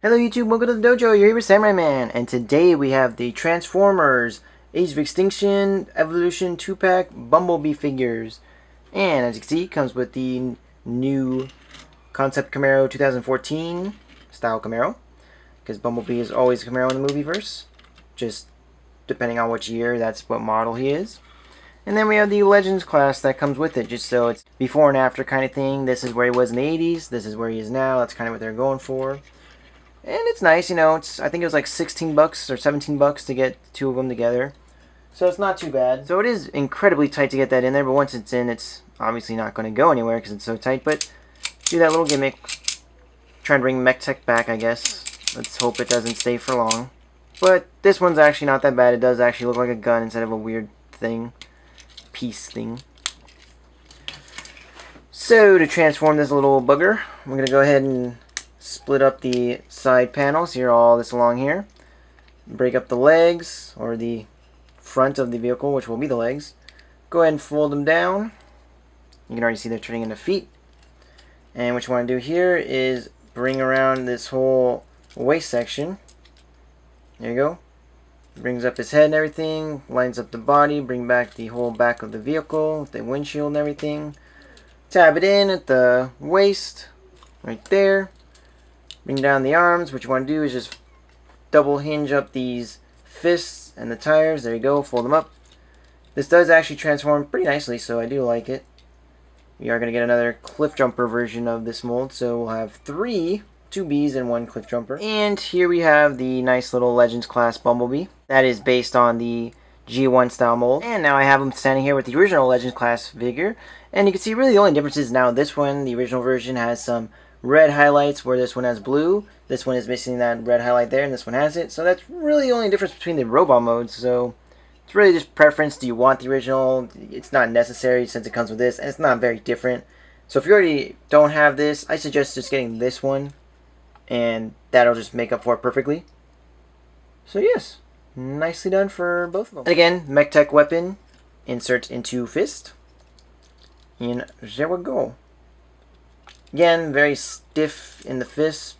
Hello YouTube, welcome to the dojo, you're here with Samurai Man, and today we have the Transformers Age of Extinction Evolution 2-pack Bumblebee figures. And as you can see, it comes with the new Concept Camaro 2014 style Camaro, because Bumblebee is always a Camaro in the movieverse, just depending on which year, that's what model he is. And then we have the Legends class that comes with it, just so it's before and after kind of thing. This is where he was in the 80s, this is where he is now, that's kind of what they're going for. And it's nice, you know, I think it was like 16 bucks or 17 bucks to get two of them together. So it's not too bad. So it is incredibly tight to get that in there, but once it's in, it's obviously not going to go anywhere because it's so tight. But do that little gimmick. Trying to bring MechTech back, I guess. Let's hope it doesn't stay for long. But this one's actually not that bad. It does actually look like a gun instead of a weird thing. Piece thing. So to transform this little bugger, I'm going to go ahead and split up the side panels here, all this along here. Break up the legs, or the front of the vehicle, which will be the legs. Go ahead and fold them down. You can already see they're turning into feet. And what you want to do here is bring around this whole waist section. There you go. Brings up his head and everything, lines up the body, bring back the whole back of the vehicle, the windshield and everything. Tab it in at the waist, right there. Bring down the arms. What you want to do is just double hinge up these fists and the tires. There you go. Fold them up. This does actually transform pretty nicely, so I do like it. We are going to get another cliff jumper version of this mold, so we'll have two Bs and one cliff jumper. And here we have the nice little Legends class Bumblebee. That is based on the G1 style mold. And now I have him standing here with the original Legends class figure. And you can see really the only difference is now this one, the original version, has some red highlights where this one has blue. This one is missing that red highlight there, and this one has it. So that's really the only difference between the robot modes. So it's really just preference. Do you want the original? It's not necessary since it comes with this, and it's not very different. So if you already don't have this, I suggest just getting this one, and that'll just make up for it perfectly. So yes, nicely done for both of them. And again, MechTech weapon, insert into fist, and there we go. Again, very stiff in the fist,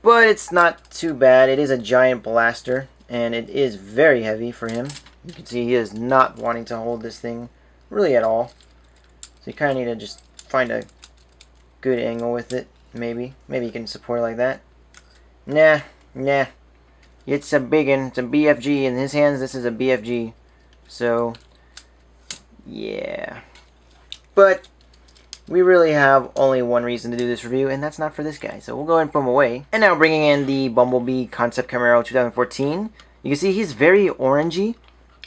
but it's not too bad. It is a giant blaster, and it is very heavy for him. You can see he is not wanting to hold this thing really at all. So you kind of need to just find a good angle with it, maybe. Maybe you can support it like that. Nah. It's a big one. It's a BFG. In his hands, this is a BFG. So, yeah. But we really have only one reason to do this review, and that's not for this guy. So we'll go ahead and put him away. And now bringing in the Bumblebee Concept Camaro 2014. You can see he's very orangey.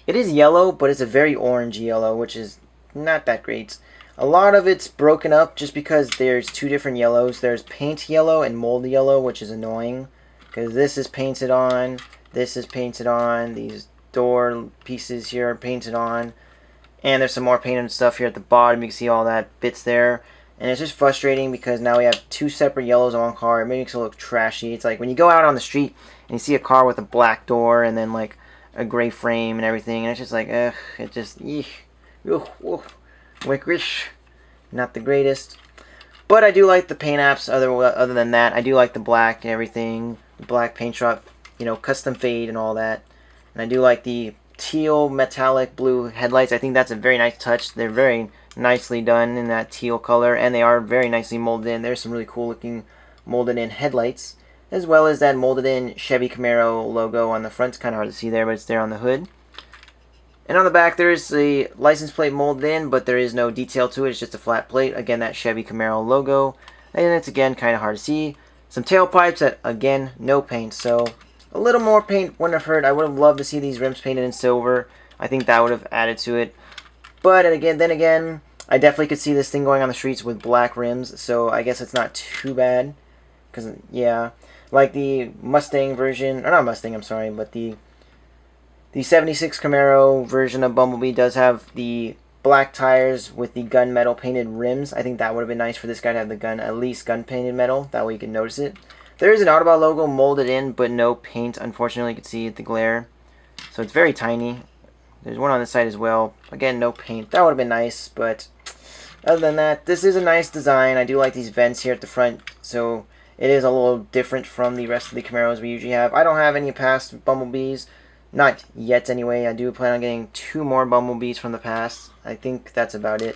It is yellow, but it's a very orangey yellow, which is not that great. A lot of it's broken up just because there's two different yellows. There's paint yellow and mold yellow, which is annoying. Because this is painted on, this is painted on, these door pieces here are painted on. And there's some more painted stuff here at the bottom. You can see all that bits there. And it's just frustrating because now we have two separate yellows on one car. It makes it look trashy. It's like when you go out on the street and you see a car with a black door and then like a gray frame and everything. And it's just like, ugh, it just, wickrish. Not the greatest. But I do like the paint apps. Other than that, I do like the black and everything. The black paint shop, you know, custom fade and all that. And I do like the teal metallic blue headlights. I think that's a very nice touch. They're very nicely done in that teal color, and they are very nicely molded in. There's some really cool looking molded in headlights, as well as that molded in Chevy Camaro logo on the front. It's kind of hard to see there, but it's there on the hood. And on the back there is the license plate molded in, but there is no detail to it. It's just a flat plate. Again, that Chevy Camaro logo, and it's again kind of hard to see. Some tailpipes that, again, no paint. So a little more paint wouldn't have hurt. I would have loved to see these rims painted in silver. I think that would have added to it. But then again, I definitely could see this thing going on the streets with black rims. So I guess it's not too bad. Because, yeah, like the Mustang version, or not Mustang, I'm sorry, but the 76 Camaro version of Bumblebee does have the black tires with the gunmetal painted rims. I think that would have been nice for this guy to have the gun, at least gun painted metal. That way you can notice it. There is an Autobot logo molded in, but no paint. Unfortunately, you can see the glare. So it's very tiny. There's one on this side as well. Again, no paint. That would have been nice, but other than that, this is a nice design. I do like these vents here at the front. So It is a little different from the rest of the Camaros we usually have. I don't have any past Bumblebees. Not yet, anyway. I do plan on getting 2 more Bumblebees from the past. I think that's about it.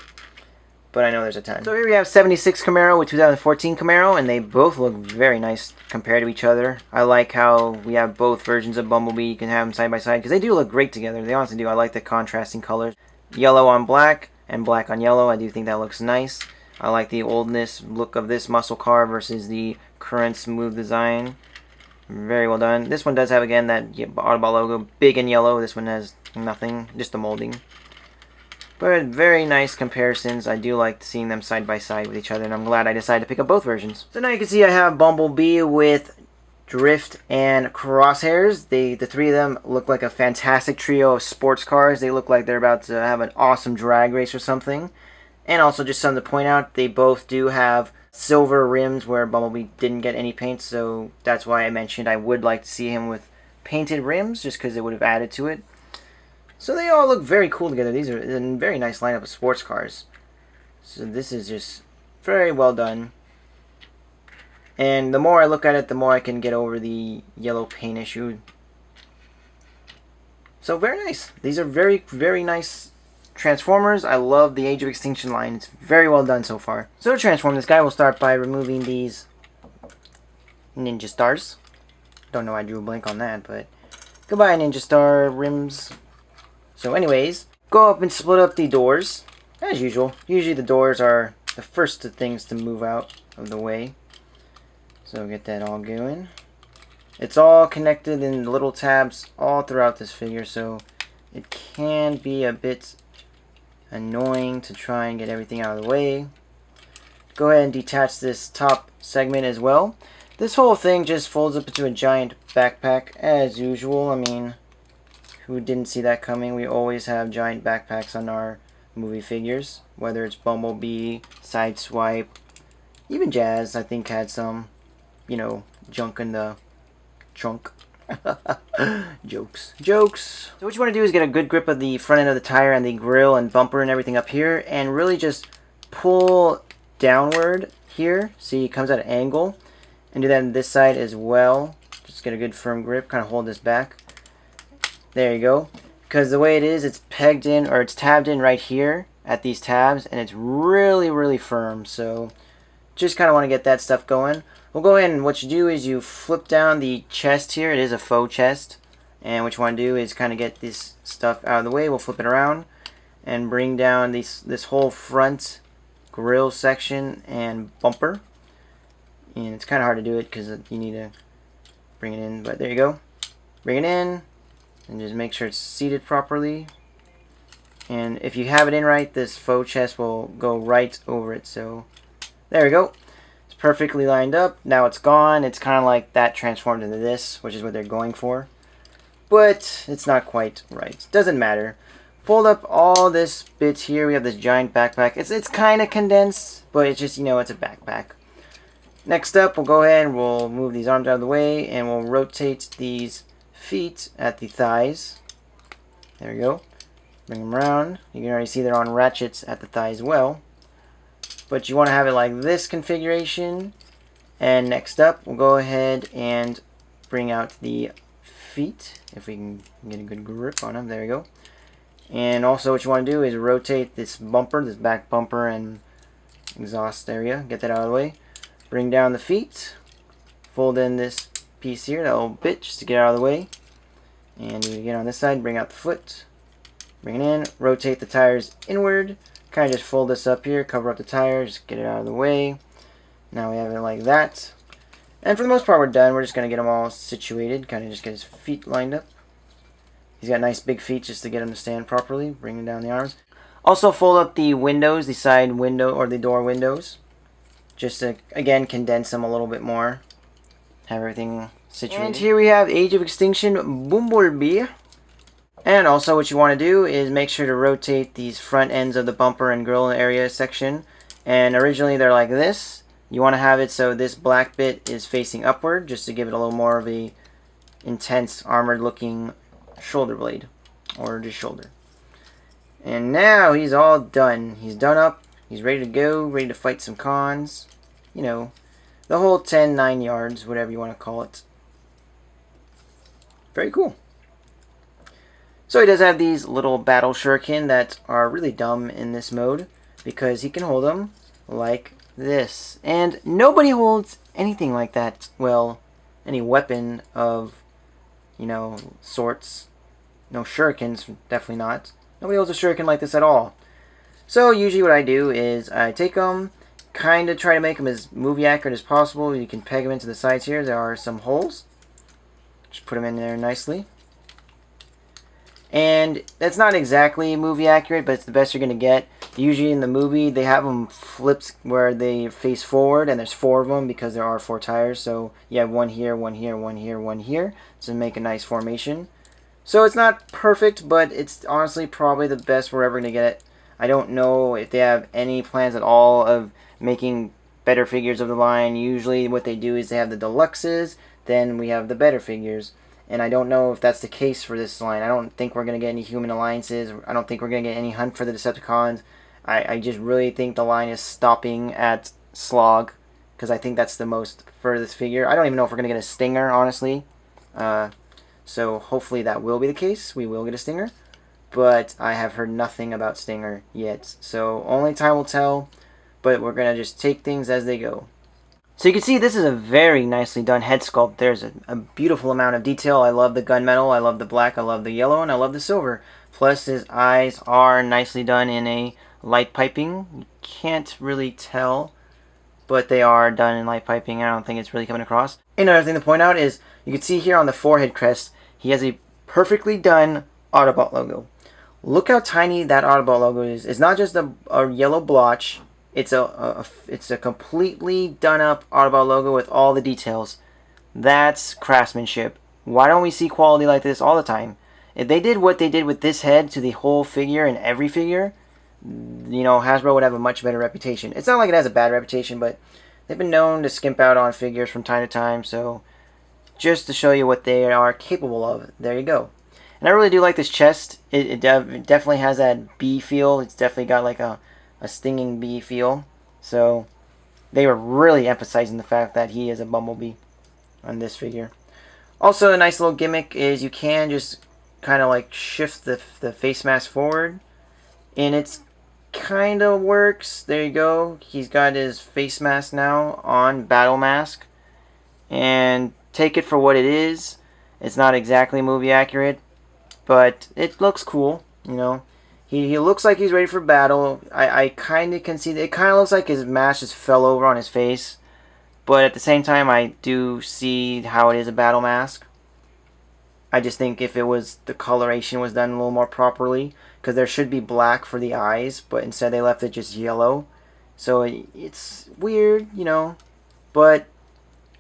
But I know there's a ton. So here we have 76 Camaro with 2014 Camaro, and they both look very nice compared to each other. I like how we have both versions of Bumblebee. You can have them side by side, because they do look great together. They honestly do. I like the contrasting colors. Yellow on black, and black on yellow. I do think that looks nice. I like the oldness look of this muscle car versus the current smooth design. Very well done. This one does have, again, that Autobot logo, big and yellow. This one has nothing, just the molding. But very nice comparisons. I do like seeing them side by side with each other, and I'm glad I decided to pick up both versions. So now you can see I have Bumblebee with Drift and Crosshairs. The 3 of them look like a fantastic trio of sports cars. They look like they're about to have an awesome drag race or something. And also, just something to point out, they both do have silver rims where Bumblebee didn't get any paint, so that's why I mentioned I would like to see him with painted rims, just because it would have added to it. So they all look very cool together. These are a very nice lineup of sports cars. So this is just very well done. And the more I look at it, the more I can get over the yellow paint issue. So very nice. These are very, very nice Transformers. I love the Age of Extinction line. It's very well done so far. So to transform this guy, we'll start by removing these Ninja Stars. Don't know why I drew a blank on that, but goodbye Ninja Star rims. So anyways, go up and split up the doors, as usual. Usually the doors are the first things to move out of the way. So get that all going. It's all connected in little tabs all throughout this figure, so it can be a bit annoying to try and get everything out of the way. Go ahead and detach this top segment as well. This whole thing just folds up into a giant backpack, as usual. I mean, who didn't see that coming? We always have giant backpacks on our movie figures, whether it's Bumblebee, Sideswipe, even Jazz, I think, had some, you know, junk in the trunk. Jokes. So what you want to do is get a good grip of the front end of the tire and the grill and bumper and everything up here, and really just pull downward here so it comes at an angle, and do that on this side as well. Just get a good firm grip, kind of hold this back. There you go. Because the way it is, it's pegged in, or it's tabbed in right here at these tabs, and it's really, really firm. So just kind of want to get that stuff going. We'll go ahead and what you do is you flip down the chest here. It is a faux chest. And what you want to do is kind of get this stuff out of the way. We'll flip it around and bring down this whole front grill section and bumper. And it's kind of hard to do it because you need to bring it in. But there you go. Bring it in. And just make sure it's seated properly. And if you have it in right, this faux chest will go right over it. So there we go. It's perfectly lined up. Now it's gone. It's kind of like that transformed into this, which is what they're going for. But it's not quite right. Doesn't matter. Fold up all this bits here. We have this giant backpack. It's kind of condensed, but it's just, you know, it's a backpack. Next up, we'll go ahead and we'll move these arms out of the way, and we'll rotate these feet at the thighs. There we go. Bring them around. You can already see they're on ratchets at the thigh as well. But you want to have it like this configuration. And next up, we'll go ahead and bring out the feet. If we can get a good grip on them. There we go. And also what you want to do is rotate this bumper, this back bumper and exhaust area. Get that out of the way. Bring down the feet. Fold in this piece here, that little bit, just to get out of the way. And do it again on this side. Bring out the foot. Bring it in. Rotate the tires inward. Kind of just fold this up here. Cover up the tires. Get it out of the way. Now we have it like that. And for the most part, we're done. We're just going to get them all situated. Kind of just get his feet lined up. He's got nice big feet just to get him to stand properly. Bringing down the arms. Also fold up the windows, the side window or the door windows. Just to, again, condense them a little bit more. Have everything situated. And here we have Age of Extinction Bumblebee. And also what you want to do is make sure to rotate these front ends of the bumper and grill area section. And originally they're like this. You want to have it so this black bit is facing upward, just to give it a little more of a intense armored looking shoulder blade. Or just shoulder. And now he's all done. He's done up. He's ready to go, ready to fight some cons. You know, the whole 9 yards, whatever you want to call it. Very cool. So he does have these little battle shuriken that are really dumb in this mode because he can hold them like this. And nobody holds anything like that. Well, any weapon of, you know, sorts. No shurikens, definitely not. Nobody holds a shuriken like this at all. So usually what I do is I take them, kind of try to make them as movie accurate as possible. You can peg them into the sides here. There are some holes. Just put them in there nicely. And that's not exactly movie accurate, but it's the best you're going to get. Usually in the movie, they have them flipped where they face forward, and there's 4 of them because there are 4 tires. So you have one here, one here, one here, one here to make a nice formation. So it's not perfect, but it's honestly probably the best we're ever going to get it. I don't know if they have any plans at all of making better figures of the line. Usually what they do is they have the deluxes, then we have the better figures. And I don't know if that's the case for this line. I don't think we're going to get any human alliances. I don't think we're going to get any hunt for the Decepticons. I just really think the line is stopping at Slog, because I think that's the most furthest figure. I don't even know if we're going to get a Stinger, honestly. So hopefully that will be the case. We will get a Stinger. But I have heard nothing about Stinger yet. So only time will tell. But we're going to just take things as they go. So you can see this is a very nicely done head sculpt. There's a beautiful amount of detail. I love the gunmetal, I love the black, I love the yellow, and I love the silver. Plus his eyes are nicely done in a light piping. You can't really tell, but they are done in light piping. I don't think it's really coming across. Another thing to point out is you can see here on the forehead crest, he has a perfectly done Autobot logo. Look how tiny that Autobot logo is. It's not just a yellow blotch. It's a completely done up Autobot logo with all the details. That's craftsmanship. Why don't we see quality like this all the time? If they did what they did with this head to the whole figure and every figure, you know, Hasbro would have a much better reputation. It's not like it has a bad reputation, but they've been known to skimp out on figures from time to time. So just to show you what they are capable of, there you go. And I really do like this chest. It definitely has that bee feel. It's definitely got like a stinging bee feel. So they were really emphasizing the fact that he is a bumblebee on this figure. Also, a nice little gimmick is you can just kind of like shift the face mask forward, and it's kind of works. There you go. He's got his face mask now on battle mask, and take it for what it is. It's not exactly movie accurate, but it looks cool, you know. He looks like he's ready for battle. I kind of can see that. It kind of looks like his mask just fell over on his face. But at the same time, I do see how it is a battle mask. I just think if it was, the coloration was done a little more properly. Because there should be black for the eyes, but instead they left it just yellow. So it's weird, you know. But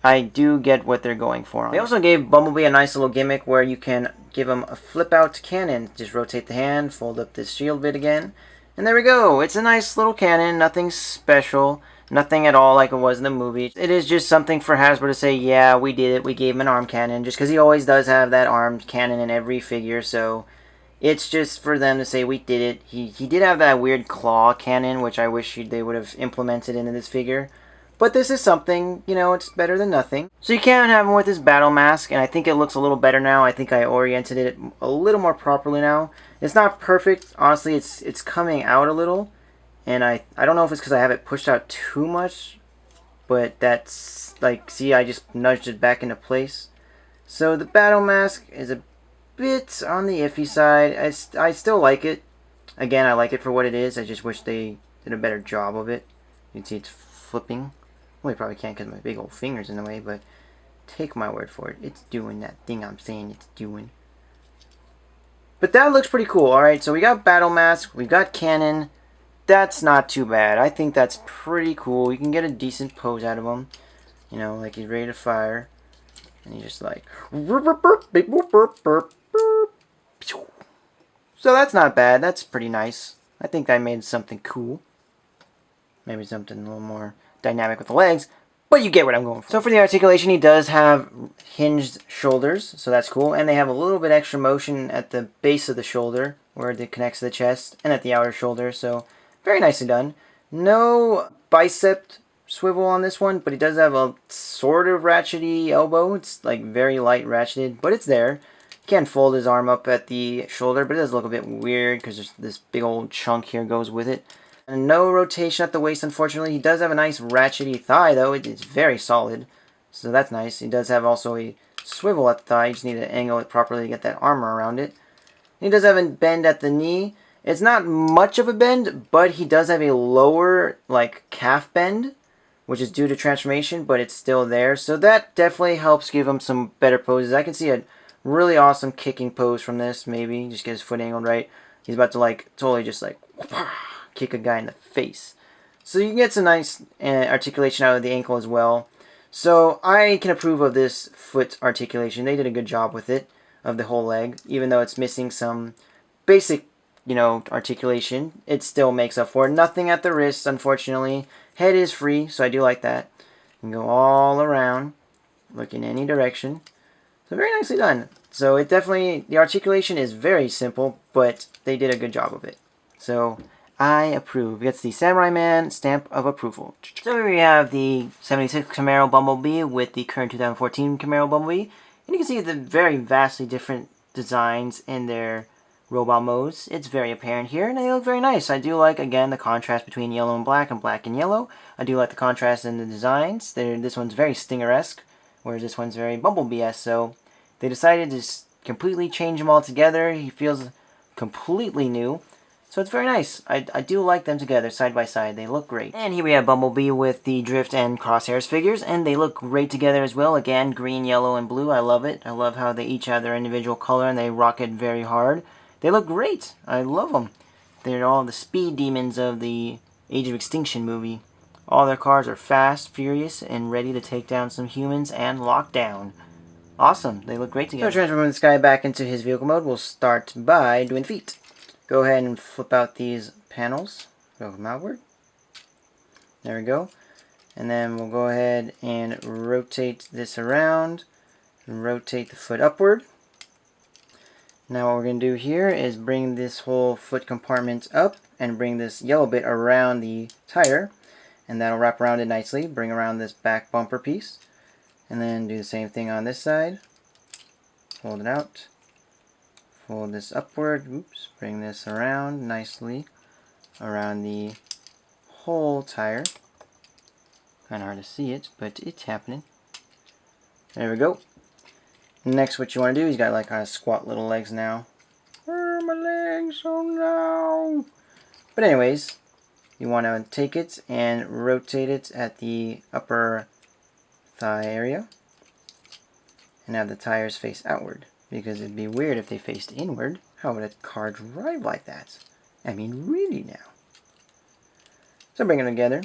I do get what they're going for. They also gave Bumblebee a nice little gimmick where you can give him a flip out cannon. Just rotate the hand, fold up this shield bit again, and there we go. It's a nice little cannon, nothing special, nothing at all like it was in the movie. It is just something for Hasbro to say, yeah, we did it, we gave him an arm cannon, just because he always does have that armed cannon in every figure, so it's just for them to say we did it. He did have that weird claw cannon, which I wish they would have implemented into this figure. But this is something, you know, it's better than nothing. So you can have him with his battle mask, and I think it looks a little better now. I think I oriented it a little more properly now. It's not perfect. Honestly, it's coming out a little. And I don't know if it's because I have it pushed out too much. But that's, like, see, I just nudged it back into place. So the battle mask is a bit on the iffy side. I still like it. Again, I like it for what it is. I just wish they did a better job of it. You can see it's flipping. Well, you probably can't because my big old finger's in the way, but take my word for it. It's doing that thing I'm saying it's doing. But that looks pretty cool. Alright, so we got battle mask, we've got cannon. That's not too bad. I think that's pretty cool. You can get a decent pose out of him. You know, like he's ready to fire. And he's just like... So that's not bad. That's pretty nice. I think I made something cool. Maybe something a little more dynamic with the legs, but you get what I'm going for. So for the articulation, he does have hinged shoulders, so that's cool, and they have a little bit extra motion at the base of the shoulder, where it connects to the chest, and at the outer shoulder, so very nicely done. No bicep swivel on this one, but he does have a sort of ratchety elbow. It's like very light ratcheted, but it's there. He can fold his arm up at the shoulder, but it does look a bit weird because this big old chunk here goes with it. And no rotation at the waist, unfortunately. He does have a nice ratchety thigh, though. It's very solid, so that's nice. He does have also a swivel at the thigh. You just need to angle it properly to get that armor around it. He does have a bend at the knee. It's not much of a bend, but he does have a lower, like, calf bend, which is due to transformation, but it's still there. So that definitely helps give him some better poses. I can see a really awesome kicking pose from this, maybe. Just get his foot angled right. He's about to, like, totally just, like, kick a guy in the face. So you can get some nice articulation out of the ankle as well. So I can approve of this foot articulation. They did a good job with it, of the whole leg. Even though it's missing some basic, articulation, it still makes up for it. Nothing at the wrist, unfortunately. Head is free, so I do like that. You can go all around, look in any direction. So very nicely done. So it definitely, the articulation is very simple, but they did a good job of it. So I approve. Gets the Samurai Man stamp of approval. So here we have the 76 Camaro Bumblebee with the current 2014 Camaro Bumblebee. And you can see the very vastly different designs in their robot modes. It's very apparent here, and they look very nice. I do like, again, the contrast between yellow and black and yellow. I do like the contrast in the designs. This one's very Stinger-esque, whereas this one's very Bumblebee-esque. So they decided to completely change them all together. He feels completely new. So it's very nice. I do like them together, side by side. They look great. And here we have Bumblebee with the Drift and Crosshairs figures, and they look great together as well. Again, green, yellow, and blue. I love it. I love how they each have their individual color, and they rock it very hard. They look great. I love them. They're all the speed demons of the Age of Extinction movie. All their cars are fast, furious, and ready to take down some humans and lock down. Awesome. They look great together. So transforming this guy back into his vehicle mode, we'll start by doing the feet. Go ahead and flip out these panels. Go them outward. There we go. And then we'll go ahead and rotate this around. And rotate the foot upward. Now what we're going to do here is bring this whole foot compartment up and bring this yellow bit around the tire. And that'll wrap around it nicely. Bring around this back bumper piece. And then do the same thing on this side. Fold it out. Fold this upward. Oops. Bring this around nicely around the whole tire. Kind of hard to see it, but it's happening. There we go. Next, what you want to do, he's got like kind of squat little legs now. Where are my legs? Oh no! But anyways, you want to take it and rotate it at the upper thigh area. And have the tires face outward. Because it'd be weird if they faced inward. How would a car drive like that? I mean, really now. So bring them together.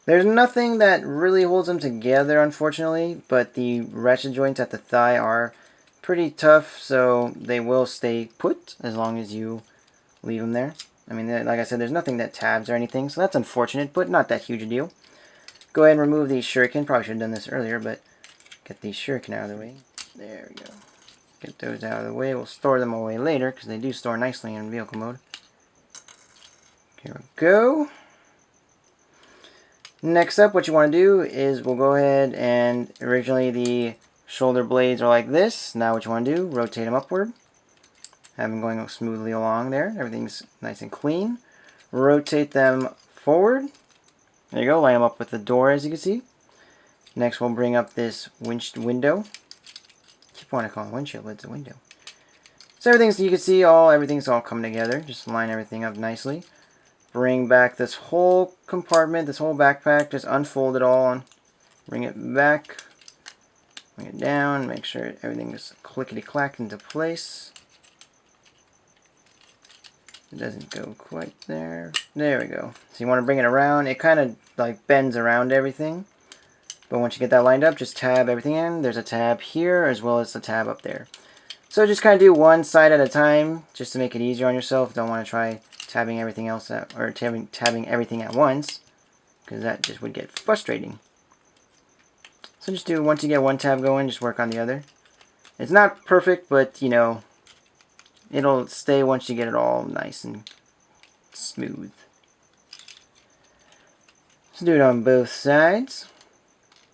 There's nothing that really holds them together, unfortunately, but the ratchet joints at the thigh are pretty tough, so they will stay put as long as you leave them there. I mean, like I said, there's nothing that tabs or anything, so that's unfortunate, but not that huge a deal. Go ahead and remove the shuriken. Probably should have done this earlier, but get the shuriken out of the way. There we go. Get those out of the way. We'll store them away later, because they do store nicely in vehicle mode. Here we go. Next up, what you want to do is we'll go ahead and originally the shoulder blades are like this. Now what you want to do, rotate them upward. Have them going smoothly along there. Everything's nice and clean. Rotate them forward. There you go. Line them up with the door, as you can see. Next, we'll bring up this window. Keep wanting to call it windshield, but it's a window. So everything's, you can see everything's all coming together. Just line everything up nicely. Bring back this whole compartment, this whole backpack, just unfold it all and bring it back, bring it down, make sure everything is clickety-clack into place. It doesn't go quite there. There we go. So you want to bring it around. It kind of like bends around everything. But once you get that lined up, just tab everything in. There's a tab here as well as a tab up there. So just kind of do one side at a time just to make it easier on yourself. Don't want to try tabbing everything else or tabbing everything at once, because that just would get frustrating. So just do, once you get one tab going, just work on the other. It's not perfect, but you know, it'll stay once you get it all nice and smooth. Let's do it on both sides.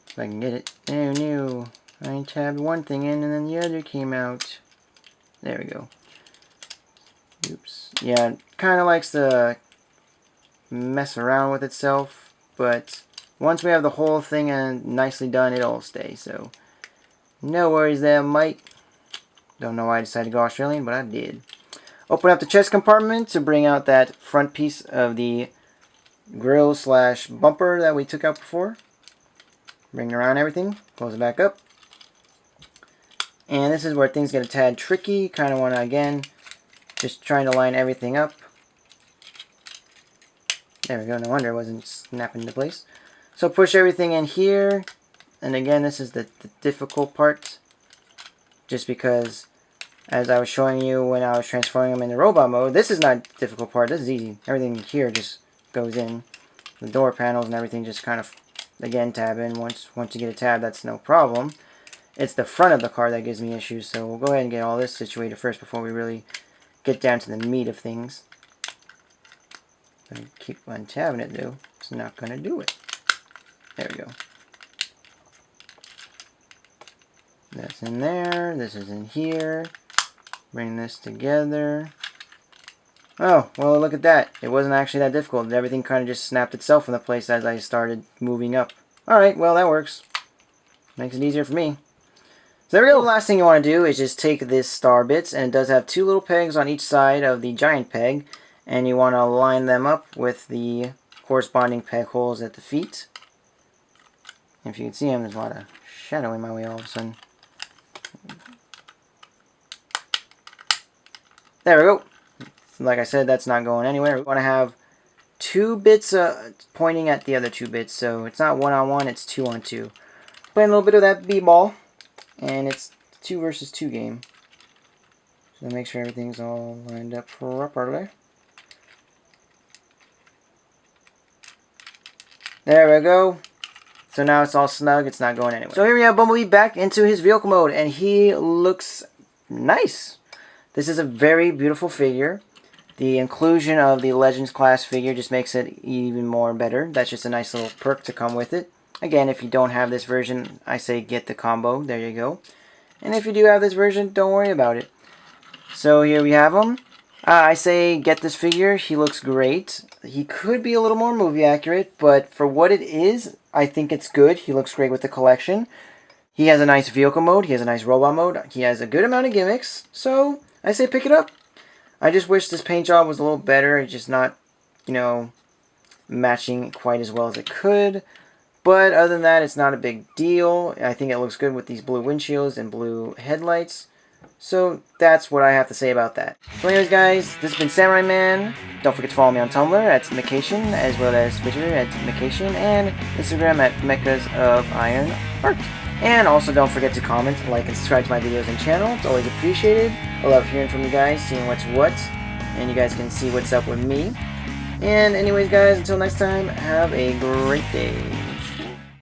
If I can get it. Oh no. I tabbed one thing in and then the other came out. There we go. Oops. Yeah, it kind of likes to mess around with itself, but once we have the whole thing nicely done, it'll stay, so no worries there, Mike. Don't know why I decided to go Australian, but I did. Open up the chest compartment to bring out that front piece of the grill slash bumper that we took out before. Bring around everything, close it back up. And this is where things get a tad tricky. Kind of want to, again, just trying to line everything up. There we go, no wonder it wasn't snapping into place. So push everything in here. And again, this is the difficult part. Just because, as I was showing you when I was transferring them into robot mode, this is not the difficult part, this is easy. Everything here just goes in. The door panels and everything just kind of, again, tab in. Once you get a tab, that's no problem. It's the front of the car that gives me issues, so we'll go ahead and get all this situated first before we really get down to the meat of things. Gonna keep on tabbing it though. It's not gonna do it. There we go. That's in there. This is in here. Bring this together. Oh, well, look at that. It wasn't actually that difficult. Everything kind of just snapped itself into place as I started moving up. Alright, well, that works. Makes it easier for me. So there we go. The last thing you want to do is just take this star bits, and it does have two little pegs on each side of the giant peg, and you want to line them up with the corresponding peg holes at the feet. If you can see them, there's a lot of shadow in my way all of a sudden. There we go. Like I said, that's not going anywhere. We want to have two bits pointing at the other two bits, so it's not 1-on-1, it's 2-on-2. Playing a little bit of that b-ball, and it's 2 versus 2 game. So make sure everything's all lined up properly. There we go. So now it's all snug, it's not going anywhere. So here we have Bumblebee back into his vehicle mode, and he looks nice. This is a very beautiful figure. The inclusion of the Legends class figure just makes it even more better. That's just a nice little perk to come with it. Again, if you don't have this version, I say get the combo. There you go. And if you do have this version, don't worry about it. So here we have him. I say get this figure. He looks great. He could be a little more movie accurate, but for what it is, I think it's good. He looks great with the collection. He has a nice vehicle mode. He has a nice robot mode. He has a good amount of gimmicks. So I say pick it up. I just wish this paint job was a little better. It's just not, you know, matching quite as well as it could. But other than that, it's not a big deal. I think it looks good with these blue windshields and blue headlights. So that's what I have to say about that. So anyways, guys, this has been Samurai Man. Don't forget to follow me on Tumblr at Mechation, as well as Twitter at Mechation, and Instagram at Mechas of Iron Art. And also don't forget to comment, like, and subscribe to my videos and channel. It's always appreciated. I love hearing from you guys, seeing what's what, and you guys can see what's up with me. And anyways, guys, until next time, have a great day.